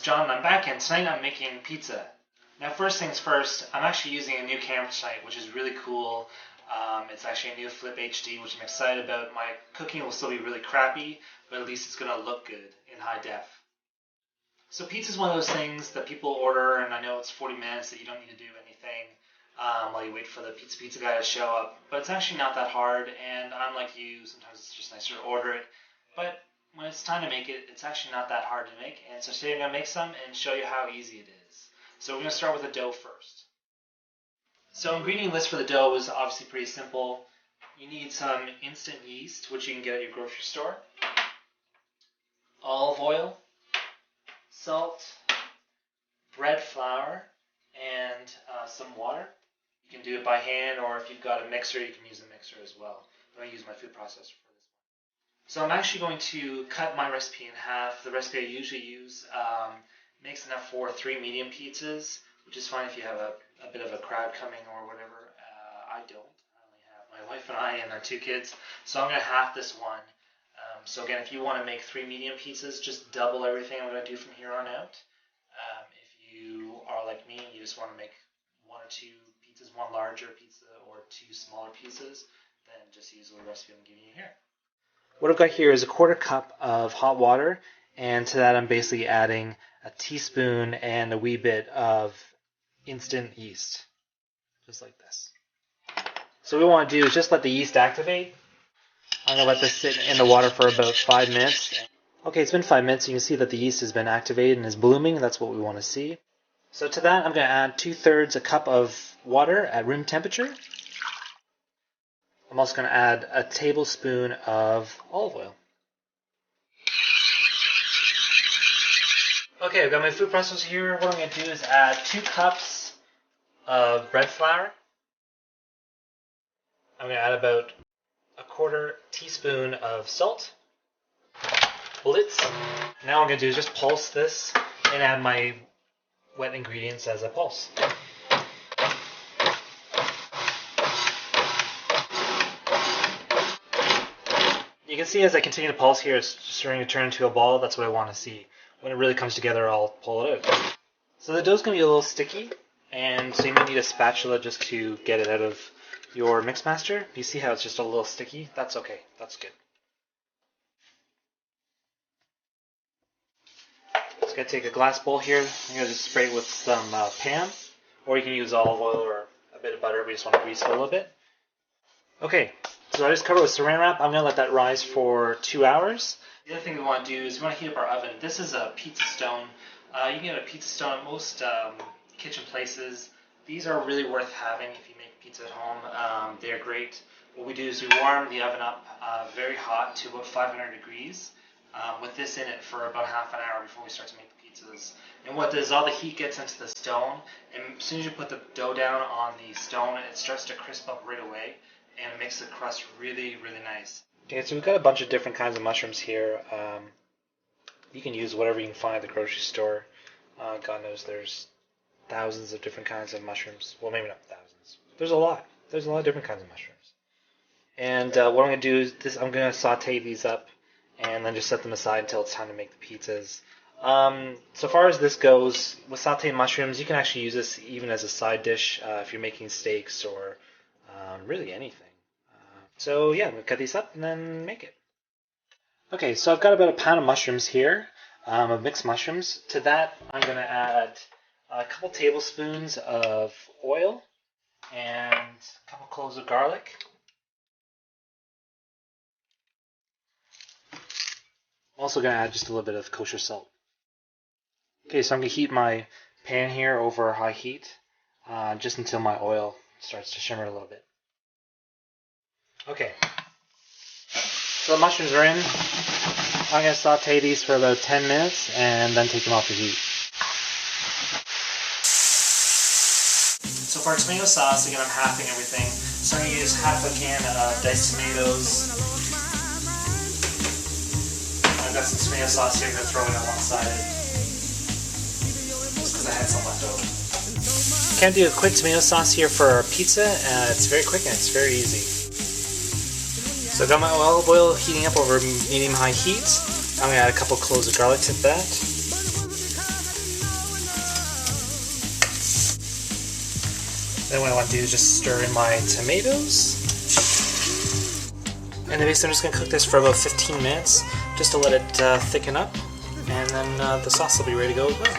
John and I'm back, and tonight I'm making pizza. Now first things first, I'm actually using a new camera tonight, which is really cool. It's actually a new Flip HD, which I'm excited about. My cooking will still be really crappy, but at least it's going to look good in high def. So pizza is one of those things that people order, and I know it's 40 minutes that you don't need to do anything while you wait for the pizza guy to show up. But it's actually not that hard, and unlike you, sometimes it's just nicer to order it. But when it's time to make it, it's actually not that hard to make. And so today I'm going to make some and show you how easy it is. So we're going to start with the dough first. So ingredient list for the dough is obviously pretty simple. You need some instant yeast, which you can get at your grocery store, olive oil, salt, bread flour, and some water. You can do it by hand, or if you've got a mixer, you can use a mixer as well. I'm going to use my food processor for this one. So I'm actually going to cut my recipe in half. The recipe I usually use makes enough for 3 medium pizzas, which is fine if you have a bit of a crowd coming or whatever. I don't. I only have my wife and I and our 2 kids. So I'm going to half this one. So again, if you want to make 3 medium pizzas, just double everything I'm going to do from here on out. If you are like me and you just want to make 1 or 2 pizzas, 1 larger pizza or 2 smaller pizzas, then just use the recipe I'm giving you here. What I've got here is a 1/4 cup of hot water, and to that I'm basically adding a teaspoon and a wee bit of instant yeast, just like this. So what we want to do is just let the yeast activate. I'm going to let this sit in the water for about 5 minutes. Okay, it's been 5 minutes. You can see that the yeast has been activated and is blooming. That's what we want to see. So to that, I'm going to add 2/3 a cup of water at room temperature. I'm also going to add a tablespoon of olive oil. Okay, I've got my food processor here. What I'm going to do is add 2 cups of bread flour. I'm going to add about a 1/4 teaspoon of salt. Bullets. Now what I'm going to do is just pulse this and add my wet ingredients as I pulse. You can see as I continue to pulse here, it's starting to turn into a ball. That's what I want to see. When it really comes together, I'll pull it out. So the dough's going to be a little sticky, and so you might need a spatula just to get it out of your Mixmaster. You see how it's just a little sticky? That's okay. That's good. Just going to take a glass bowl here. I'm going to just spray it with some Pam, or you can use olive oil or a bit of butter. We just want to grease it a little bit. Okay. So I just cover it with saran wrap. I'm going to let that rise for 2 hours. The other thing we want to do is we want to heat up our oven. This is a pizza stone. You can get a pizza stone at most kitchen places. These are really worth having if you make pizza at home. They're great. What we do is we warm the oven up very hot to about 500 degrees with this in it for about half an hour before we start to make the pizzas. And what does, all the heat gets into the stone, and as soon as you put the dough down on the stone, it starts to crisp up right away. And it makes the crust really, really nice. Okay, so we've got a bunch of different kinds of mushrooms here. You can use whatever you can find at the grocery store. God knows there's thousands of different kinds of mushrooms. Well, maybe not thousands. There's a lot. There's a lot of different kinds of mushrooms. And what I'm going to do is I'm going to saute these up and then just set them aside until it's time to make the pizzas. So far as this goes, with sauteed mushrooms, you can actually use this even as a side dish if you're making steaks or really anything. So yeah, I'm going to cut these up and then make it. Okay, so I've got about a pound of mushrooms here, of mixed mushrooms. To that, I'm going to add a couple tablespoons of oil and a couple cloves of garlic. I'm also going to add just a little bit of kosher salt. Okay, so I'm going to heat my pan here over high heat just until my oil starts to shimmer a little bit. Okay, so the mushrooms are in. I'm going to saute these for about 10 minutes and then take them off the heat. So for our tomato sauce, again I'm halving everything. So I'm going to use half a can of diced tomatoes. I've got some tomato sauce here, I'm going to throw it on one side just because I had some left over. Can't do a quick tomato sauce here for our pizza. It's very quick and it's very easy. So I've got my olive oil heating up over medium-high heat. I'm going to add a couple cloves of garlic to that. Then what I want to do is just stir in my tomatoes. And then basically I'm just going to cook this for about 15 minutes, just to let it thicken up, and then the sauce will be ready to go as well.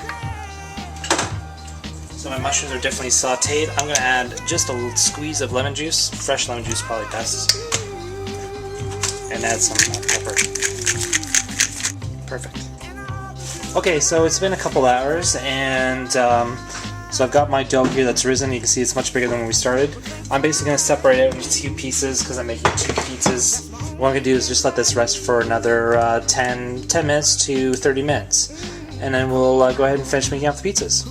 So my mushrooms are definitely sauteed. I'm going to add just a little squeeze of lemon juice, fresh lemon juice probably best, and add some pepper. Perfect. Okay, so it's been a couple hours, and so I've got my dough here that's risen. You can see it's much bigger than when we started. I'm basically going to separate it into two pieces because I'm making two pizzas. What I'm going to do is just let this rest for another 10 minutes to 30 minutes. And then we'll go ahead and finish making up the pizzas.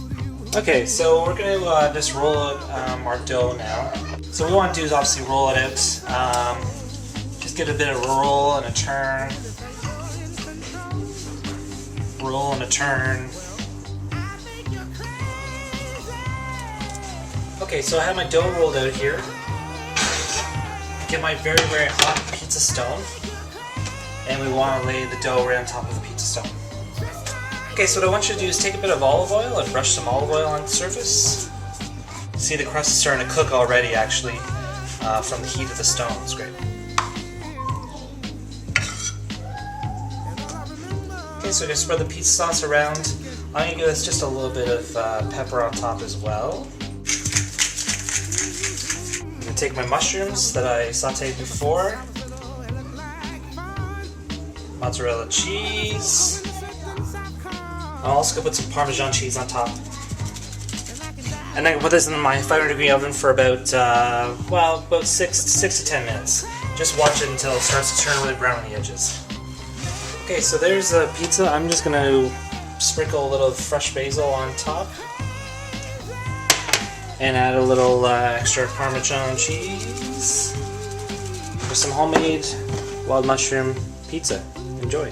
Okay, so we're going to just roll out our dough now. So what we want to do is obviously roll it out. Just give it a bit of a roll and a turn. Roll and a turn. Okay, so I have my dough rolled out here. Get my very, very hot pizza stone. And we want to lay the dough right on top of the pizza stone. Okay, so what I want you to do is take a bit of olive oil and brush some olive oil on the surface. See, the crust is starting to cook already, actually, from the heat of the stone. It's great. Okay, so just spread the pizza sauce around. I'm going to give this just a little bit of pepper on top as well. Take my mushrooms that I sauteed before, mozzarella cheese. I'm also going to put some Parmesan cheese on top. And then I can put this in my 500-degree oven for about, about 6 to 10 minutes. Just watch it until it starts to turn really brown on the edges. Okay, so there's the pizza. I'm just going to sprinkle a little fresh basil on top. And add a little extra Parmesan cheese for some homemade wild mushroom pizza. Enjoy.